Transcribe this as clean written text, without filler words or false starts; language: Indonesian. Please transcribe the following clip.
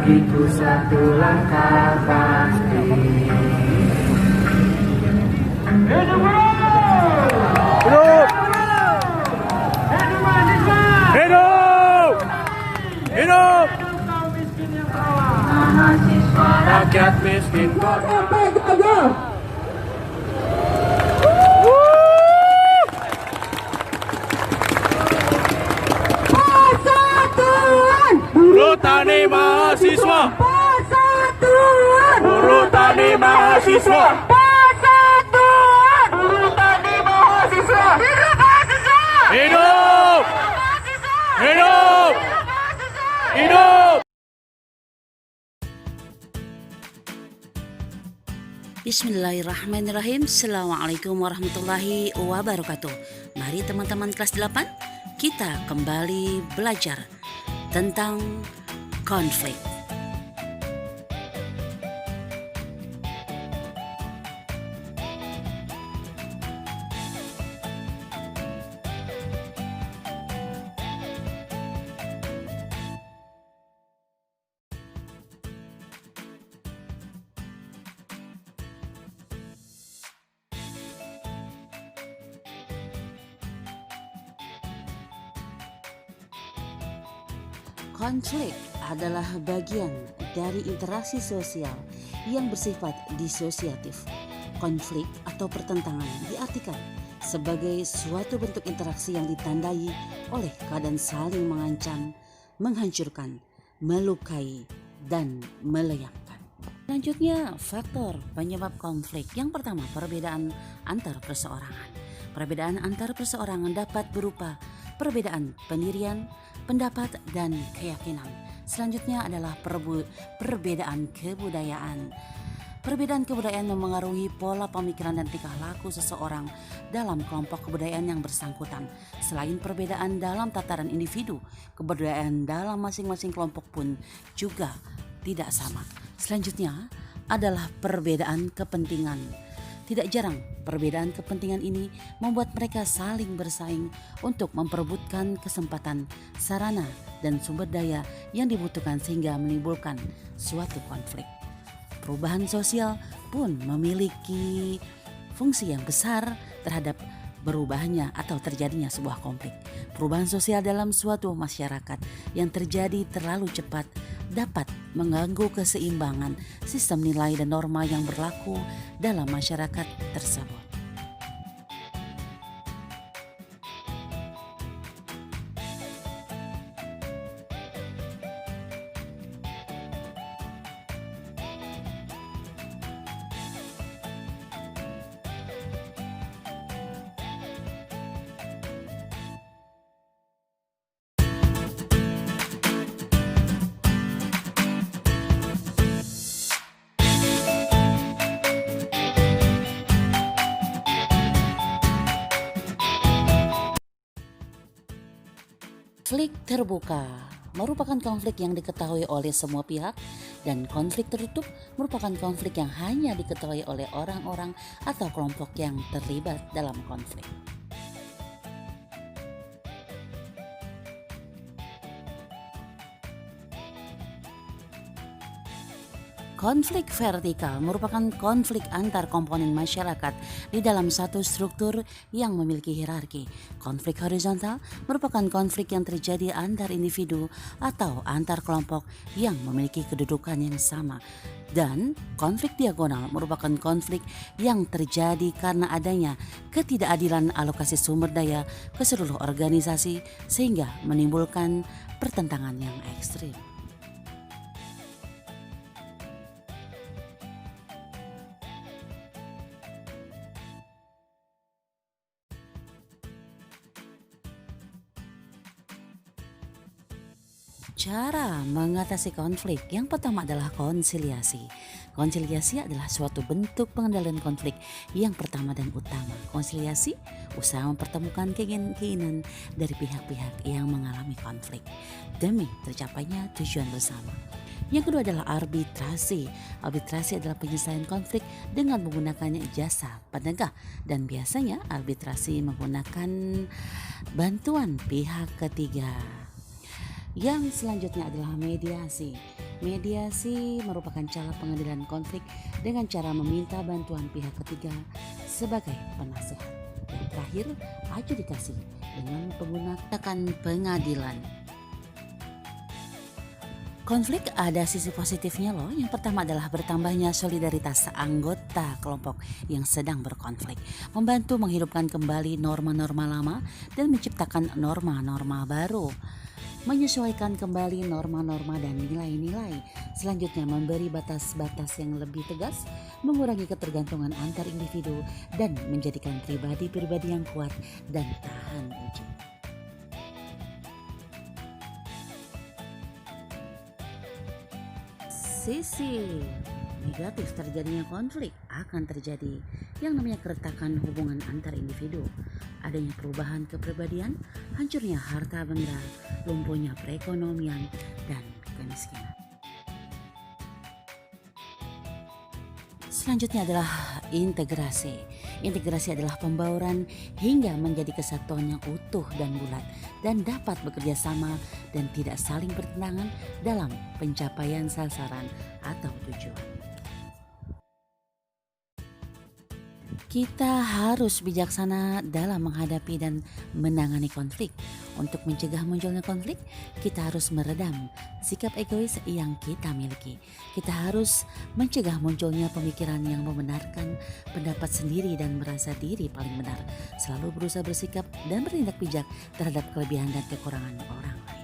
bagiku satu langkah pasti. Hidup! Hidup! Hidup! Kaum miskin yang bawah. Mahasiswa Rakyat miskin kota. Persatuan Buruh tani mahasiswa. Persatuan Buruh tani mahasiswa. Persatuan Buruh tani mahasiswa. Hidup mahasiswa! Hidup! Mahasiswa! Hidup! Mahasiswa! Hidup! Bismillahirrahmanirrahim. Assalamualaikum warahmatullahi wabarakatuh. Mari teman-teman kelas 8, kita kembali belajar tentang konflik. Konflik adalah bagian dari interaksi sosial yang bersifat disosiatif. Konflik atau pertentangan diartikan sebagai suatu bentuk interaksi yang ditandai oleh keadaan saling mengancam, menghancurkan, melukai, dan melayapkan. Selanjutnya, faktor penyebab konflik. Yang pertama, perbedaan antar perseorangan. Perbedaan antar perseorangan dapat berupa perbedaan pendirian, pendapat, dan keyakinan. Selanjutnya adalah perbedaan kebudayaan. Perbedaan kebudayaan memengaruhi pola pemikiran dan tingkah laku seseorang dalam kelompok kebudayaan yang bersangkutan. Selain perbedaan dalam tataran individu, kebudayaan dalam masing-masing kelompok pun juga tidak sama. Selanjutnya adalah perbedaan kepentingan. Tidak jarang perbedaan kepentingan ini membuat mereka saling bersaing untuk memperebutkan kesempatan, sarana, dan sumber daya yang dibutuhkan sehingga menimbulkan suatu konflik. Perubahan sosial pun memiliki fungsi yang besar terhadap berubahnya atau terjadinya sebuah konflik. Perubahan sosial dalam suatu masyarakat yang terjadi terlalu cepat dapat mengganggu keseimbangan sistem nilai dan norma yang berlaku dalam masyarakat tersebut. Konflik terbuka merupakan konflik yang diketahui oleh semua pihak, dan konflik tertutup merupakan konflik yang hanya diketahui oleh orang-orang atau kelompok yang terlibat dalam konflik. Konflik vertikal merupakan konflik antar komponen masyarakat di dalam satu struktur yang memiliki hierarki. Konflik horizontal merupakan konflik yang terjadi antar individu atau antar kelompok yang memiliki kedudukan yang sama. Dan konflik diagonal merupakan konflik yang terjadi karena adanya ketidakadilan alokasi sumber daya ke seluruh organisasi sehingga menimbulkan pertentangan yang ekstrim. Cara mengatasi konflik yang pertama adalah konsiliasi. Konsiliasi adalah suatu bentuk pengendalian konflik yang pertama dan utama. Konsiliasi usaha mempertemukan keinginan dari pihak-pihak yang mengalami konflik demi tercapainya tujuan bersama. Yang kedua adalah arbitrasi. Arbitrasi adalah penyelesaian konflik dengan menggunakan jasa penegak, dan biasanya arbitrasi menggunakan bantuan pihak ketiga. Yang selanjutnya adalah mediasi. Mediasi merupakan cara pengadilan konflik dengan cara meminta bantuan pihak ketiga sebagai penasehat. Dan terakhir, adjudikasi dengan menggunakan pengadilan. Konflik ada sisi positifnya loh. Yang pertama adalah bertambahnya solidaritas anggota kelompok yang sedang berkonflik, membantu menghidupkan kembali norma-norma lama dan menciptakan norma-norma baru, menyesuaikan kembali norma-norma dan nilai-nilai. Selanjutnya memberi batas-batas yang lebih tegas, mengurangi ketergantungan antar individu dan menjadikan pribadi-pribadi yang kuat dan tahan uji. Sisi negatif terjadinya konflik akan terjadi yang namanya keretakan hubungan antar individu, adanya perubahan kepribadian, hancurnya harta benda, lumpuhnya perekonomian, dan kemiskinan. Selanjutnya adalah integrasi. Integrasi adalah pembauran hingga menjadi kesatuan yang utuh dan bulat dan dapat bekerja sama dan tidak saling bertentangan dalam pencapaian sasaran atau tujuan. Kita harus bijaksana dalam menghadapi dan menangani konflik. Untuk mencegah munculnya konflik, kita harus meredam sikap egois yang kita miliki. Kita harus mencegah munculnya pemikiran yang membenarkan pendapat sendiri dan merasa diri paling benar. Selalu berusaha bersikap dan bertindak bijak terhadap kelebihan dan kekurangan orang lain.